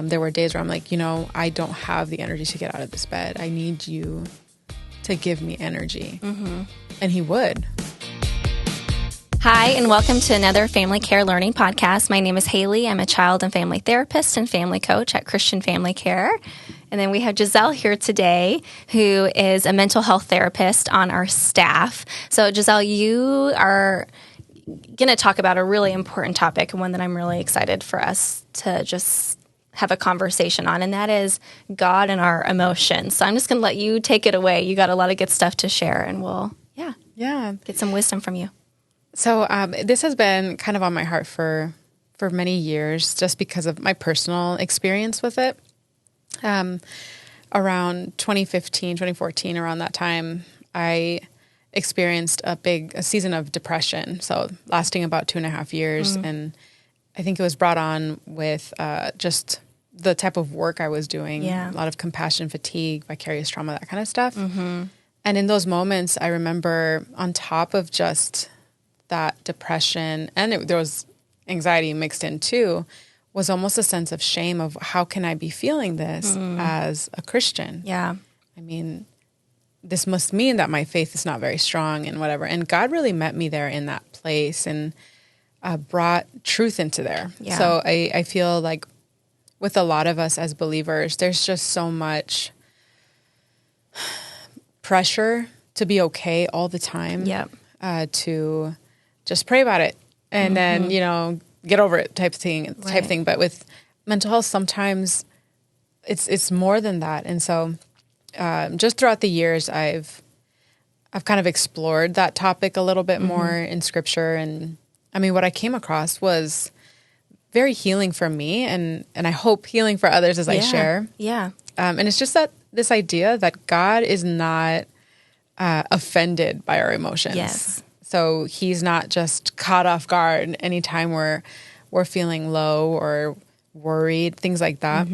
there were days where I'm like, I don't have the energy to get out of this bed. I need you to give me energy. And he would. Hi, and welcome to another Family Care Learning podcast. My name is Haley. I'm a child and family therapist and family coach at Christian Family Care. And then we have Giselle here today, who is a mental health therapist on our staff. So Giselle, you are going to talk about a really important topic, and one that I'm really excited for us to just have a conversation on, and that is God and our emotions. So I'm just going to let you take it away. You got a lot of good stuff to share, and we'll get some wisdom from you. So this has been kind of on my heart for many years, just because of my personal experience with it. Around 2015, 2014, around that time, I experienced a season of depression, so lasting about 2.5 years. And I think it was brought on with just the type of work I was doing, a lot of compassion fatigue, vicarious trauma, that kind of stuff. And in those moments, I remember on top of just that depression, and there was anxiety mixed in too, was almost a sense of shame of how can I be feeling this as a Christian? Yeah. I mean, this must mean that my faith is not very strong and whatever. And God really met me there in that place and brought truth into there. Yeah. So I feel like with a lot of us as believers, there's just so much pressure to be okay all the time. To just pray about it and then, get over it type thing. But with mental health, sometimes it's more than that. And so just throughout the years, I've kind of explored that topic a little bit more in Scripture. And I mean, what I came across was very healing for me, and I hope healing for others as I share. And it's just that this idea that God is not offended by our emotions. Yes. So he's not just caught off guard anytime we're feeling low or worried, things like that.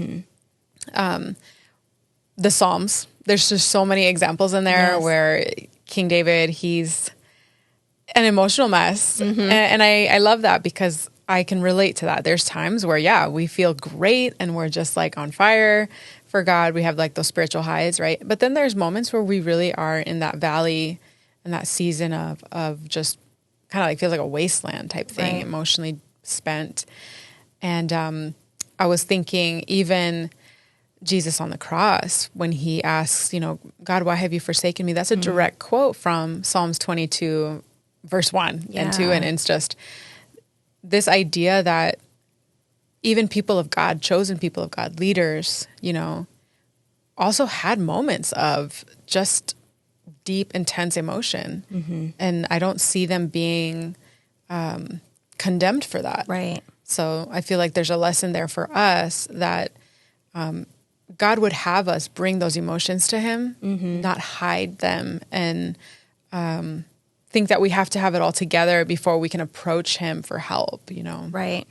The Psalms, there's just so many examples in there where King David, he's an emotional mess. And I love that because I can relate to that. There's times where, we feel great and we're just like on fire for God. We have like those spiritual highs, right? But then there's moments where we really are in that valley and that season of just kind of like feels like a wasteland type thing, emotionally spent. And I was thinking even Jesus on the cross, when he asks, God, why have you forsaken me? That's a direct quote from Psalms 22, verse 1 and 2. And it's just this idea that even people of God, chosen people of God, leaders, also had moments of just deep, intense emotion. And I don't see them being condemned for that. Right. So I feel like there's a lesson there for us that God would have us bring those emotions to him, not hide them and think that we have to have it all together before we can approach him for help, Right.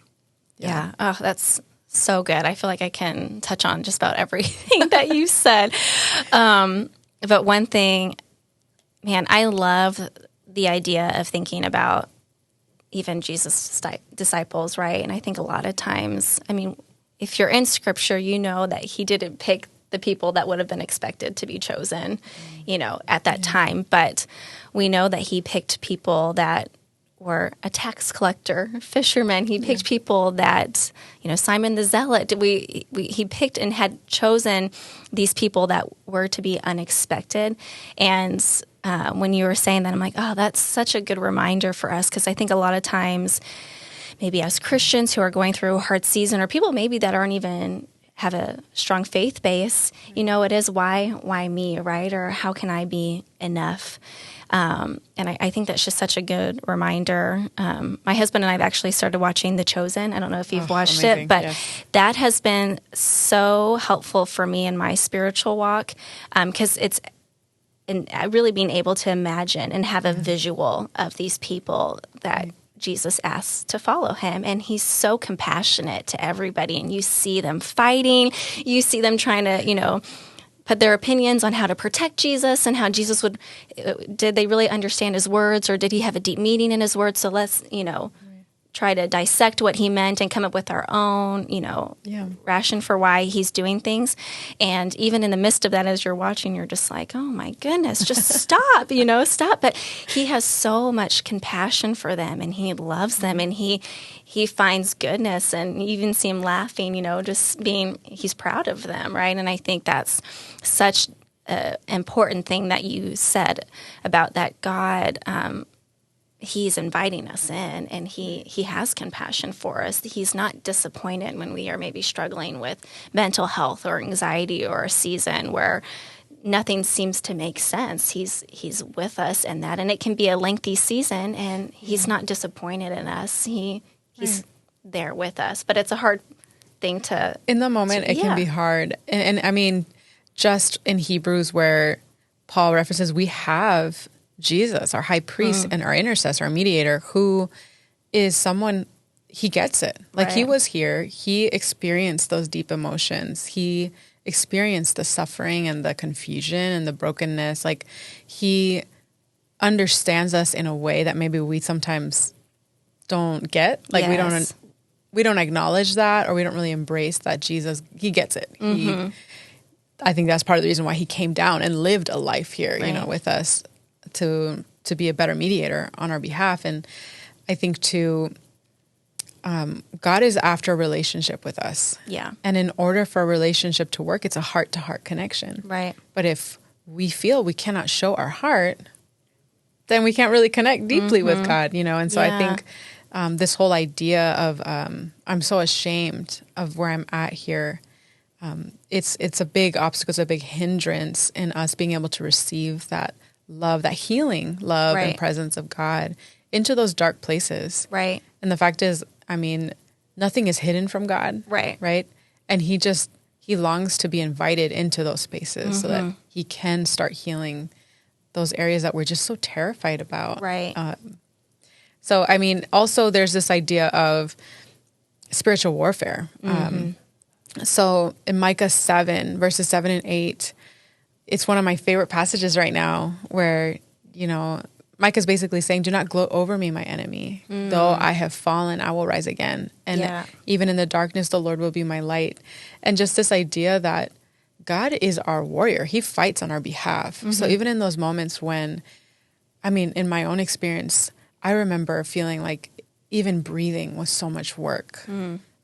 Yeah. Oh, that's so good. I feel like I can touch on just about everything that you said. But one thing, man, I love the idea of thinking about even Jesus' disciples, right? And I think a lot of times, I mean, if you're in Scripture, you know that he didn't pick the people that would have been expected to be chosen, at that time. But we know that he picked people that were a tax collector, fishermen. He picked people that, Simon the Zealot. He picked and had chosen these people that were to be unexpected. And when you were saying that, I'm like, oh, that's such a good reminder for us, because I think a lot of times, maybe as Christians who are going through a hard season, or people maybe that aren't even have a strong faith base, it is why me, right? Or how can I be enough? And I think that's just such a good reminder. My husband and I have actually started watching The Chosen. I don't know if you've watched it, but that has been so helpful for me in my spiritual walk, because it's really being able to imagine and have a visual of these people that Jesus asks to follow him. And he's so compassionate to everybody. And you see them fighting. You see them trying to, put their opinions on how to protect Jesus and how Jesus did they really understand his words, or did he have a deep meaning in his words? So let's, try to dissect what he meant and come up with our own, ration for why he's doing things. And even in the midst of that, as you're watching, you're just like, oh my goodness, just stop, stop. But he has so much compassion for them, and he loves them, and he finds goodness, and you even see him laughing, he's proud of them, right? And I think that's such an important thing that you said about that God, he's inviting us in, and he has compassion for us. He's not disappointed when we are maybe struggling with mental health or anxiety or a season where nothing seems to make sense. He's with us in that, and it can be a lengthy season, and he's not disappointed in us. He's there with us, but it's a hard thing to... In the moment, it can be hard. And I mean, just in Hebrews where Paul references, we have Jesus, our high priest and our intercessor, our mediator, who is someone, he gets it. Like he was here, he experienced those deep emotions. He experienced the suffering and the confusion and the brokenness. Like he understands us in a way that maybe we sometimes don't get. Like we don't acknowledge that, or we don't really embrace that Jesus, he gets it. I think that's part of the reason why he came down and lived a life here, with us, to be a better mediator on our behalf. And I think too, God is after a relationship with us. Yeah. And in order for a relationship to work, it's a heart-to-heart connection. Right. But if we feel we cannot show our heart, then we can't really connect deeply with God, And so I think this whole idea of I'm so ashamed of where I'm at here, it's a big obstacle, it's a big hindrance in us being able to receive that love, that healing love and presence of God into those dark places. Right. And the fact is, I mean, nothing is hidden from God. Right. Right. And he longs to be invited into those spaces so that he can start healing those areas that we're just so terrified about. Right. So, I mean, also there's this idea of spiritual warfare. So in Micah 7, verses 7 and 8, it's one of my favorite passages right now where, Micah's basically saying, do not gloat over me, my enemy. Though I have fallen, I will rise again. And even in the darkness, the Lord will be my light. And just this idea that God is our warrior. He fights on our behalf. So even in those moments when, I mean, in my own experience, I remember feeling like even breathing was so much work.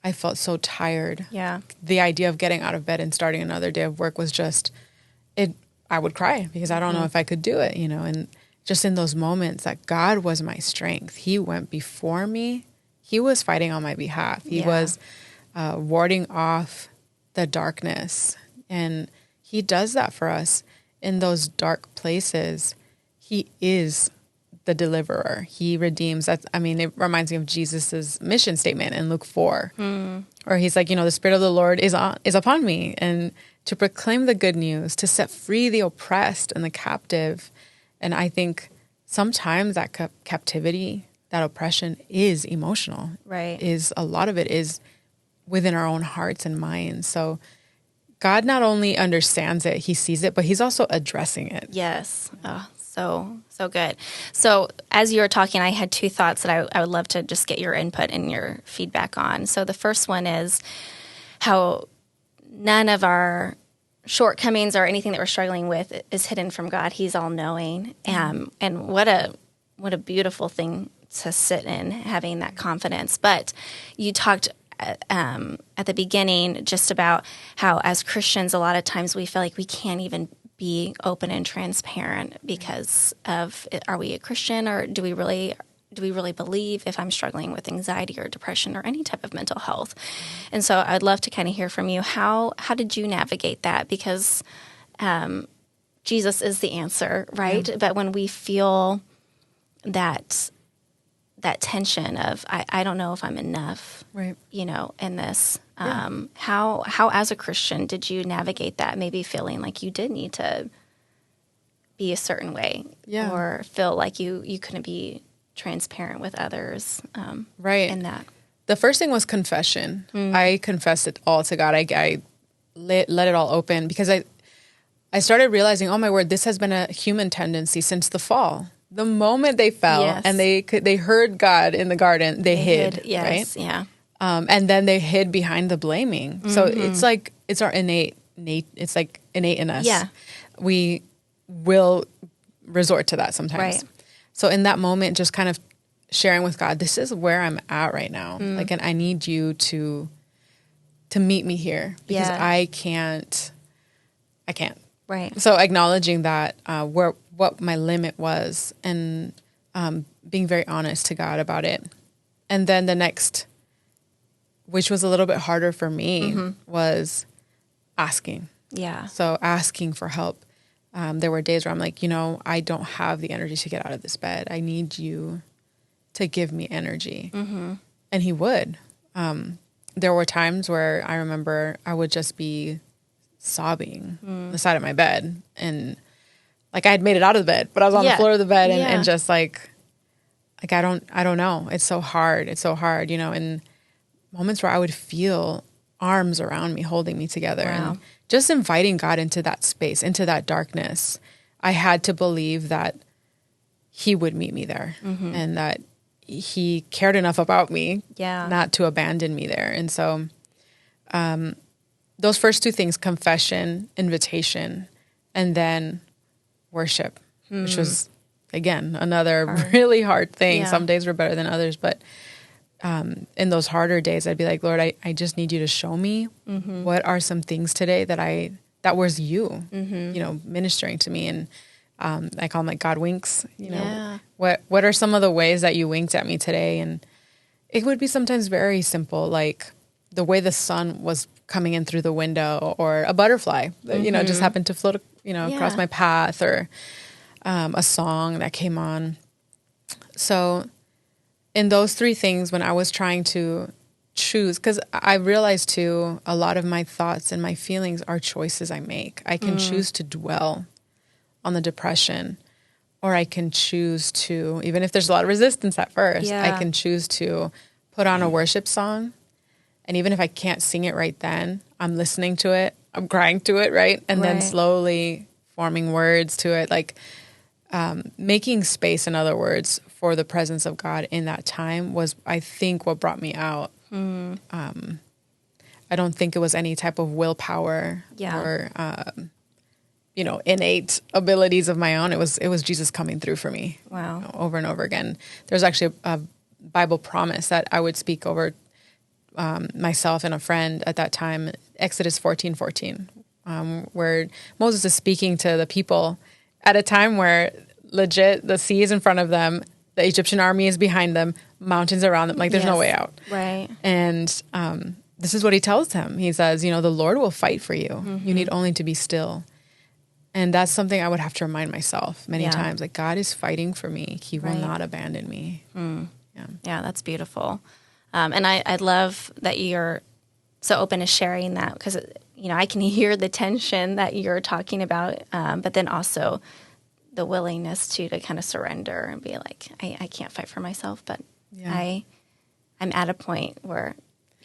I felt so tired. Yeah. The idea of getting out of bed and starting another day of work was just... I would cry because I don't know if I could do it, and just in those moments that God was my strength. He went before me. He was fighting on my behalf. He was warding off the darkness. And he does that for us in those dark places. He is the deliverer. He redeems. It reminds me of Jesus's mission statement in Luke 4, where he's like, the Spirit of the Lord is upon me, and to proclaim the good news, to set free the oppressed and the captive. And I think sometimes that captivity, that oppression is emotional. Right. A lot of it is within our own hearts and minds. So God not only understands it, he sees it, but he's also addressing it. Yes. Oh, so good. So as you were talking, I had two thoughts that I would love to just get your input and your feedback on. So the first one is how none of our shortcomings or anything that we're struggling with is hidden from God. He's all knowing. And what a beautiful thing to sit in, having that confidence. But you talked at the beginning just about how as Christians, a lot of times we feel like we can't even be open and transparent because of, are we a Christian, or do we really believe if I'm struggling with anxiety or depression or any type of mental health? And so I'd love to kind of hear from you. How did you navigate that? Because Jesus is the answer, right? Yeah. But when we feel that tension of, I don't know if I'm enough, right? In this, how as a Christian did you navigate that? Maybe feeling like you did need to be a certain way, or feel like you couldn't be transparent with others, right? In that, the first thing was confession. I confessed it all to God. I let it all open because I started realizing, oh my word, this has been a human tendency since the fall. the moment they fell and they heard God in the garden, they hid, yes, right? Yeah. And then they hid behind the blaming. So it's like, it's our innate, it's like innate in us. Yeah. We will resort to that sometimes. Right. So in that moment, just kind of sharing with God, this is where I'm at right now. Like, and I need you to meet me here because I can't. Right. So acknowledging that, what my limit was, and being very honest to God about it. And then the next, which was a little bit harder for me, was asking. Yeah. So asking for help. There were days where I'm like, I don't have the energy to get out of this bed. I need you to give me energy. And he would. There were times where I remember I would just be sobbing on the side of my bed, and like I had made it out of the bed, but I was on the floor of the bed and just like I don't know. It's so hard. And moments where I would feel arms around me, holding me together, and just inviting God into that space, into that darkness. I had to believe that he would meet me there, and that he cared enough about me not to abandon me there. And so those first two things, confession, invitation, and then worship, which was, again, another really hard thing. Yeah. Some days were better than others, but in those harder days, I'd be like, Lord, I just need you to show me what are some things today that was you, ministering to me. And I call them like God winks, what are some of the ways that you winked at me today? And it would be sometimes very simple, like the way the sun was coming in through the window, or a butterfly that, just happened to float, across my path, or a song that came on. So in those three things, when I was trying to choose, because I realized too, a lot of my thoughts and my feelings are choices I make. I can choose to dwell on the depression, or I can choose to, even if there's a lot of resistance at first, I can choose to put on a worship song. And even if I can't sing it right then, I'm listening to it, I'm crying to it, right? And then slowly forming words to it, like making space, in other words, for the presence of God in that time was, I think, what brought me out. I don't think it was any type of willpower or, innate abilities of my own. It was Jesus coming through for me. Wow. Over and over again. There's actually a Bible promise that I would speak over myself and a friend at that time, Exodus 14:14, where Moses is speaking to the people at a time where legit the sea is in front of them, the Egyptian army is behind them, mountains around them, like there's no way out. Right. And this is what he tells them. He says, the Lord will fight for you. You need only to be still. And that's something I would have to remind myself many times, like God is fighting for me. He will not abandon me. Yeah, that's beautiful. And I love that you're so open to sharing that, because, I can hear the tension that you're talking about, but then also the willingness to kind of surrender and be like, I can't fight for myself, but I'm at a point where,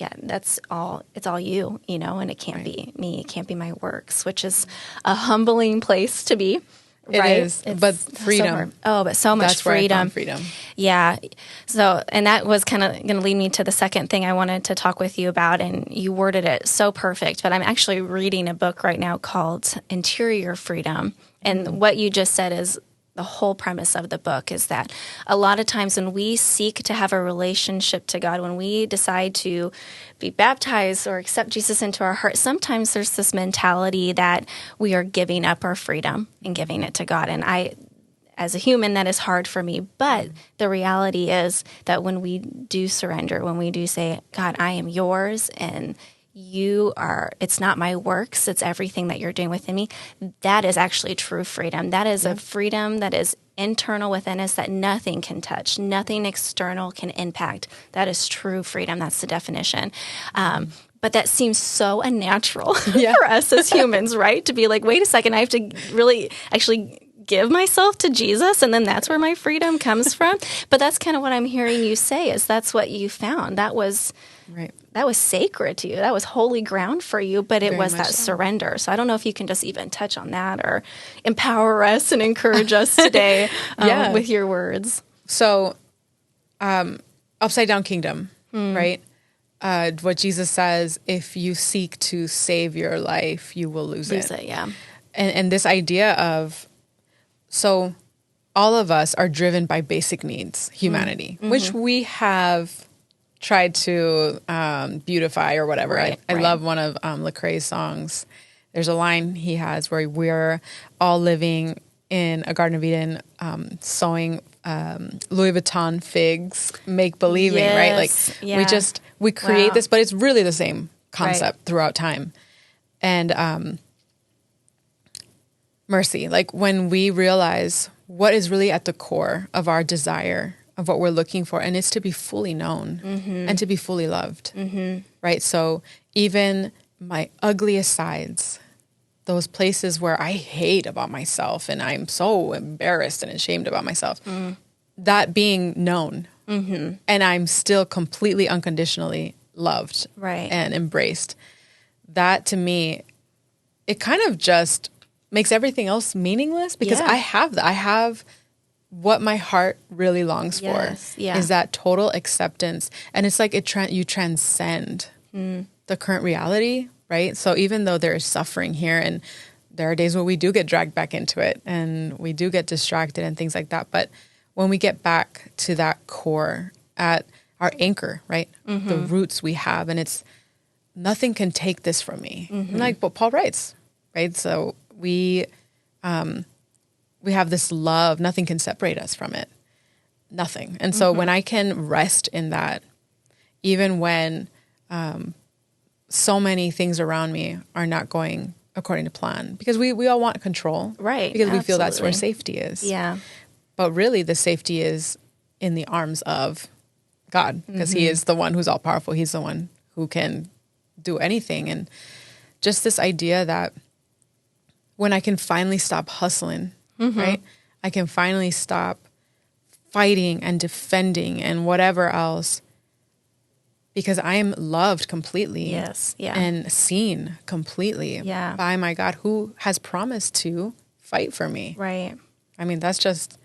it's all you, and it can't be me. It can't be my works, which is a humbling place to be. Right? It is, but freedom. But so much That's where I freedom. found freedom. Yeah. So, and that was kind of going to lead me to the second thing I wanted to talk with you about, and you worded it so perfect, but I'm actually reading a book right now called Interior Freedom. And what you just said is the whole premise of the book, is that a lot of times when we seek to have a relationship to God, when we decide to be baptized or accept Jesus into our heart, sometimes there's this mentality that we are giving up our freedom and giving it to God. And as a human, that is hard for me. But the reality is that when we do surrender, when we do say, God, I am yours, and it's not my works, it's everything that you're doing within me, that is actually true freedom. That is a freedom that is internal within us that nothing can touch, nothing external can impact. That is true freedom. That's the definition. But that seems so unnatural for us as humans, right? To be like, wait a second, I have to really actually give myself to Jesus, and then that's where my freedom comes from. But that's kind of what I'm hearing you say, is that's what you found. That was Right. that was sacred to you. That was holy ground for you, but it Very was much that so. surrender. So I don't know if you can just even touch on that or empower us and encourage us today Yeah. with your words. So, upside down kingdom, right? What Jesus says, if you seek to save your life, you will lose Lose it. it, yeah. And this idea of, so all of us are driven by basic needs, humanity, which we have tried to beautify or whatever. Right, I right. love one of Lecrae's songs. There's a line he has where we're all living in a Garden of Eden, sowing Louis Vuitton figs, make believing, right? Like Yes, yeah. we create Wow. this, but it's really the same concept throughout time. And mercy, like when we realize what is really at the core of our desire, of what we're looking for, and it's to be fully known and to be fully loved, right? So even my ugliest sides, those places where I hate about myself and I'm so embarrassed and ashamed about myself, that being known, and I'm still completely unconditionally loved Right. and embraced, that to me, it kind of just makes everything else meaningless because Yeah. I have that. I have what my heart really longs Yes, for yeah. is that total acceptance. And it's like you transcend the current reality, right? So even though there is suffering here and there are days where we do get dragged back into it and we do get distracted and things like that. But when we get back to that core, at our anchor, right? The roots we have, and it's nothing can take this from me. Like what Paul writes, right? So we have this love, nothing can separate us from it. Nothing. And so when I can rest in that, even when so many things around me are not going according to plan, because we all want control. Right, Because we feel that's where absolutely. safety is. Yeah. But really the safety is in the arms of God, because he is the one who's all powerful. He's the one who can do anything. And just this idea that when I can finally stop hustling, right? I can finally stop fighting and defending and whatever else, because I am loved completely. Yes, yeah. And seen completely Yeah. by my God, who has promised to fight for me. Right. I mean, that's just,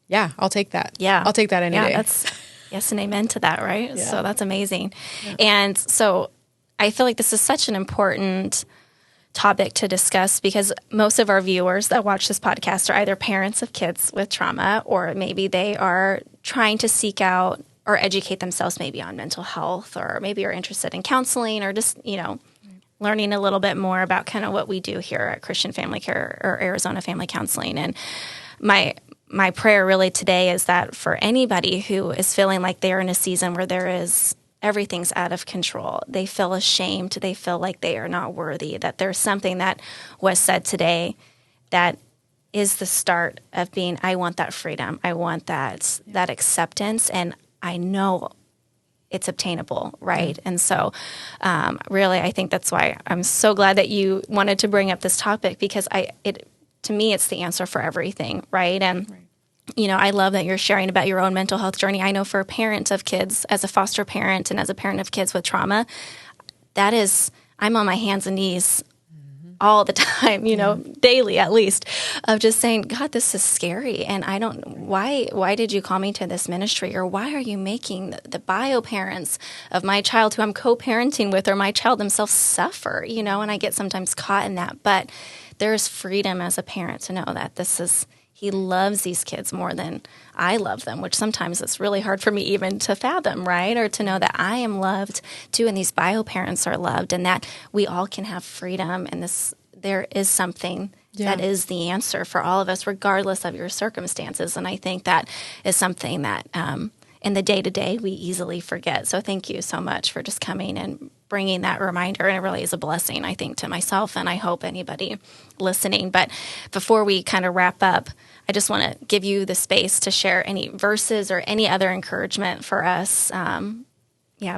yeah, I'll take that. Yeah. I'll take that any day. That's yes and amen to that, right? Yeah. So that's amazing. And so I feel like this is such an important topic to discuss because most of our viewers that watch this podcast are either parents of kids with trauma, or maybe they are trying to seek out or educate themselves maybe on mental health, or maybe are interested in counseling, or just, learning a little bit more about kind of what we do here at Christian Family Care or Arizona Family Counseling. And my prayer really today is that for anybody who is feeling like they're in a season where everything's out of control, they feel ashamed, they feel like they are not worthy, that there's something that was said today that is the start of being, I want that freedom, I want that acceptance, and I know it's obtainable, right? And so really, I think that's why I'm so glad that you wanted to bring up this topic, because to me, it's the answer for everything, right? And I love that you're sharing about your own mental health journey. I know for a parent of kids, as a foster parent and as a parent of kids with trauma, I'm on my hands and knees all the time, daily at least, of just saying, God, this is scary. And why did you call me to this ministry? Or why are you making the bio parents of my child who I'm co-parenting with, or my child themselves, suffer, and I get sometimes caught in that. But there's freedom as a parent to know that He loves these kids more than I love them, which sometimes it's really hard for me even to fathom, right? Or to know that I am loved too, and these bio parents are loved, and that we all can have freedom. And there is something that is the answer for all of us, regardless of your circumstances. And I think that is something that in the day-to-day we easily forget. So thank you so much for just coming and bringing that reminder. And it really is a blessing, I think, to myself, and I hope anybody listening. But before we kind of wrap up, I just want to give you the space to share any verses or any other encouragement for us,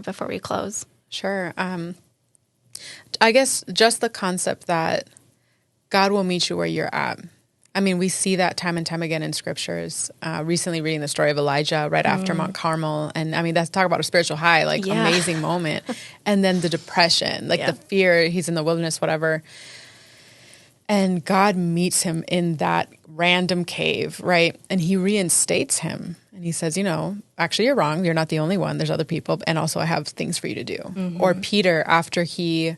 before we close. Sure. I guess just the concept that God will meet you where you're at. I mean, we see that time and time again in scriptures. Recently reading the story of Elijah right after Mount Carmel. And I mean, that's talk about a spiritual high, like amazing moment. And then the depression, like the fear, he's in the wilderness, whatever. And God meets him in that random cave, right? And he reinstates him. And he says, actually, you're wrong. You're not the only one. There's other people. And also I have things for you to do. Mm-hmm. Or Peter, after he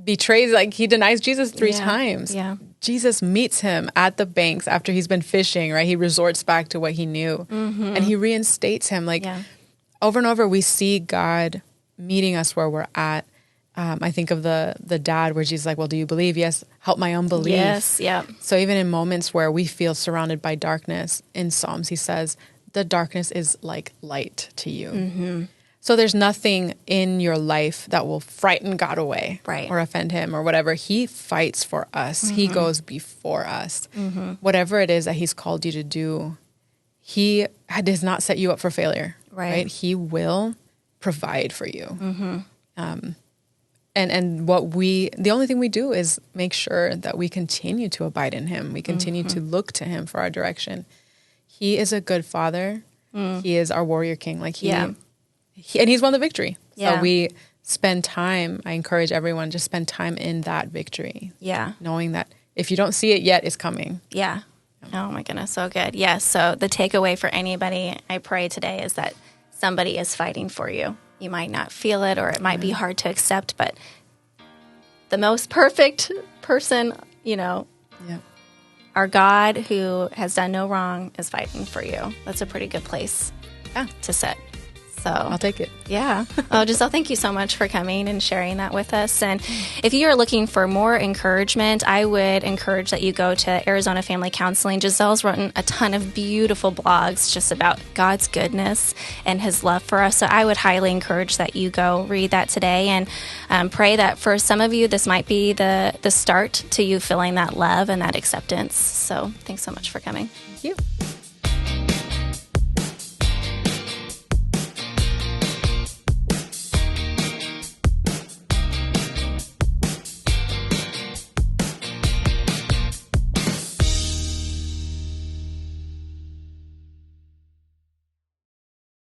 betrays, like he denies Jesus 3 times. Yeah. Jesus meets him at the banks after he's been fishing, right? He resorts back to what he knew. Mm-hmm. And he reinstates him. Like over and over, we see God meeting us where we're at. I think of the dad where Jesus is like, well, do you believe? Yes. Help my unbelief. Yes. Yeah. So even in moments where we feel surrounded by darkness, in Psalms, he says, the darkness is like light to you. Mm-hmm. So there's nothing in your life that will frighten God away or offend him or whatever. He fights for us. Mm-hmm. He goes before us. Mm-hmm. Whatever it is that he's called you to do, he does not set you up for failure. Right? He will provide for you. Mm-hmm. And the only thing we do is make sure that we continue to abide in him. We continue to look to him for our direction. He is a good father. He is our warrior king. Like and he's won the victory. Yeah. So we spend time. I encourage everyone to spend time in that victory. Yeah. Knowing that if you don't see it yet, it's coming. Yeah. Oh my goodness. So good. Yeah. So the takeaway for anybody, I pray today, is that somebody is fighting for you. You might not feel it, or it might be hard to accept, but the most perfect person, our God who has done no wrong is fighting for you. That's a pretty good place to sit. So I'll take it. Yeah. Oh, Giselle, thank you so much for coming and sharing that with us. And if you are looking for more encouragement, I would encourage that you go to Arizona Family Counseling. Giselle's written a ton of beautiful blogs just about God's goodness and his love for us. So I would highly encourage that you go read that today, and pray that for some of you, this might be the start to you feeling that love and that acceptance. So thanks so much for coming. Thank you.